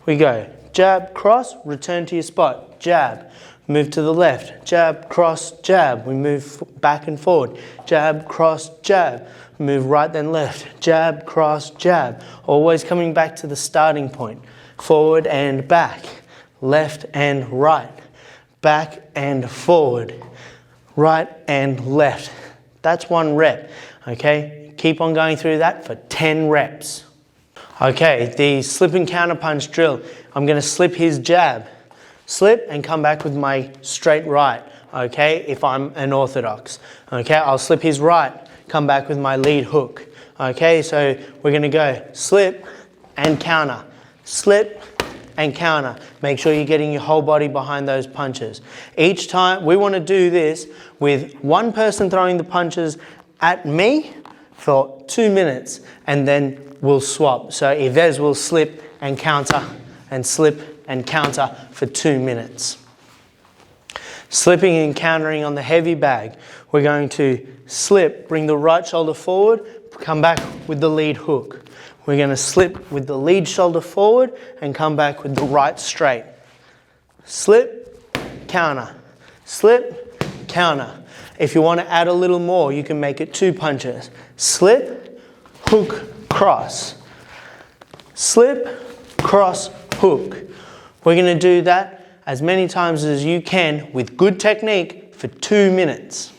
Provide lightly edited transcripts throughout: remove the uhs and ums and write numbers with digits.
We go jab, cross, return to your spot, jab, move to the left, jab, cross, jab. We move back and forward, jab, cross, jab. Move right then left, jab, cross, jab. Always coming back to the starting point. Forward and back, left and right, back and forward, right and left. That's 1 rep, okay? Keep on going through that for 10 reps. Okay, the slip and counter punch drill. I'm going to slip his jab, slip and come back with my straight right, okay, if I'm an orthodox. Okay, I'll slip his right, come back with my lead hook. Okay, so we're going to go slip and counter, slip and counter. Make sure you're getting your whole body behind those punches. Each time, we want to do this with one person throwing the punches at me for 2 minutes, and then we'll swap. So Yves will slip and counter and slip and counter for 2 minutes. Slipping and countering on the heavy bag. We're going to slip, bring the right shoulder forward, come back with the lead hook. We're going to slip with the lead shoulder forward and come back with the right straight. Slip, counter, slip, counter. If you want to add a little more, you can make it 2 punches. Slip, hook, cross. Slip, cross, hook. We're going to do that as many times as you can with good technique for 2 minutes.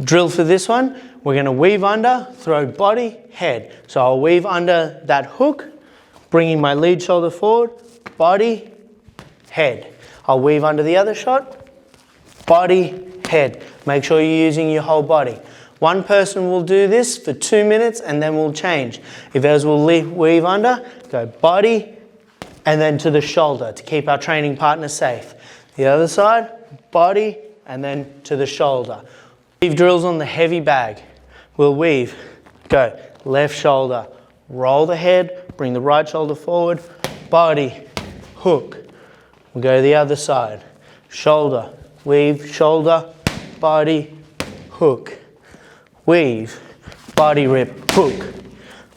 Drill for this one, we're going to weave under, throw body, head. So I'll weave under that hook, bringing my lead shoulder forward, body, head. I'll weave under the other shot, body, head. Make sure you're using your whole body. One person will do this for 2 minutes and then we'll change. Yves will weave under, go body, and then to the shoulder to keep our training partner safe. The other side, body, and then to the shoulder. Weave drills on the heavy bag. We'll weave, go left shoulder, roll the head, bring the right shoulder forward, body, hook. We'll go to the other side, shoulder, weave, shoulder, body, hook. Weave, body rip, hook.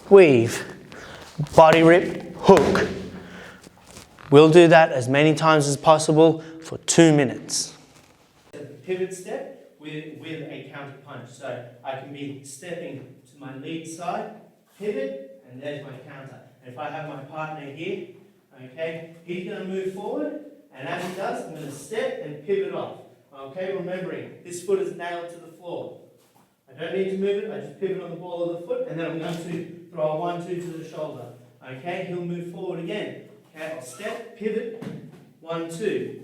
Weave, body rip, hook. We'll do that as many times as possible for 2 minutes. Pivot step with a counter punch. So I can be stepping to my lead side, pivot, and there's my counter. And if I have my partner here, okay, he's going to move forward, and as he does, I'm going to step and pivot off. Okay, remembering, this foot is nailed to the floor. I don't need to move it, I just pivot on the ball of the foot, and then I'm going to throw a 1-2 to the shoulder. Okay, he'll move forward again. Okay, I'll step, pivot, 1-2.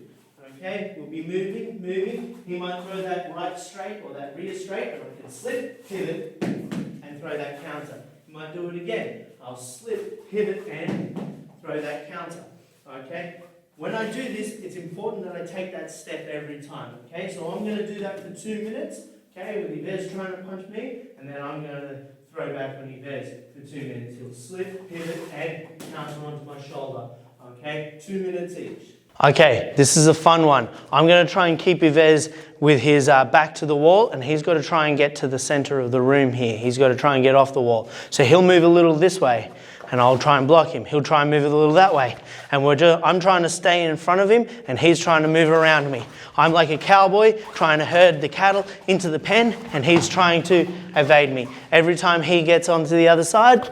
Okay, we'll be moving. He might throw that right straight or that rear straight, or I can slip, pivot, and throw that counter. He might do it again. I'll slip, pivot, and throw that counter. Okay, when I do this, it's important that I take that step every time. Okay, so I'm going to do that for 2 minutes. Okay, with Yves trying to punch me, and then I'm going to throw back on Yves for 2 minutes. He'll slip, pivot, and counter onto my shoulder. Okay, 2 minutes each. Okay, this is a fun one. I'm going to try and keep Yves with his back to the wall, and he's got to try and get to the center of the room here. He's got to try and get off the wall. So he'll move a little this way, and I'll try and block him. He'll try and move a little that way. And I'm trying to stay in front of him, and he's trying to move around me. I'm like a cowboy trying to herd the cattle into the pen, and he's trying to evade me. Every time he gets onto the other side,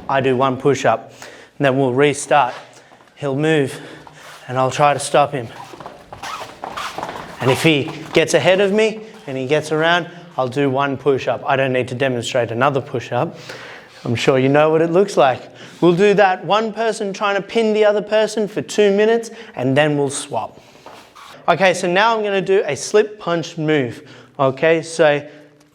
I do 1 push-up, and then we'll restart. He'll move, and I'll try to stop him. And if he gets ahead of me and he gets around, I'll do 1 push-up. I don't need to demonstrate another push-up. I'm sure you know what it looks like. We'll do that, one person trying to pin the other person for 2 minutes, and then we'll swap. Okay, so now I'm going to do a slip punch move. Okay, so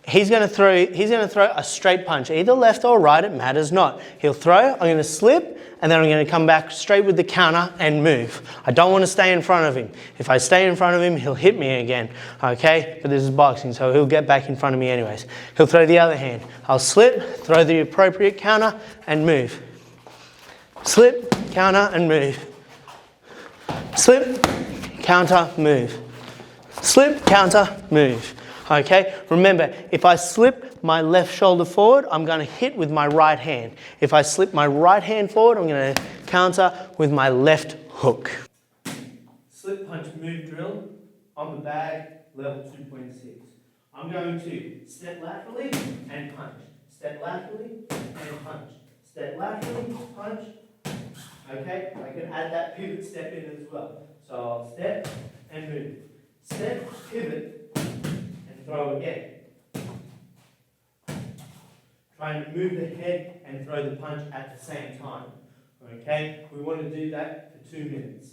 he's going to throw a straight punch, either left or right, it matters not. He'll throw, I'm going to slip, and then I'm going to come back straight with the counter and move. I don't want to stay in front of him. If I stay in front of him, he'll hit me again. Okay, but this is boxing, so he'll get back in front of me anyways. He'll throw the other hand. I'll slip, throw the appropriate counter, and move. Slip, counter, and move. Slip, counter, move. Slip, counter, move. Okay, remember, if I slip my left shoulder forward, I'm going to hit with my right hand. If I slip my right hand forward, I'm going to counter with my left hook. Slip punch move drill on the bag, level 2.6. I'm going to step laterally and punch. Step laterally and punch. Step laterally, punch. Okay, I can add that pivot step in as well. So I'll step and move. Step, pivot, and throw again. Trying to move the head and throw the punch at the same time. Okay, we want to do that for 2 minutes.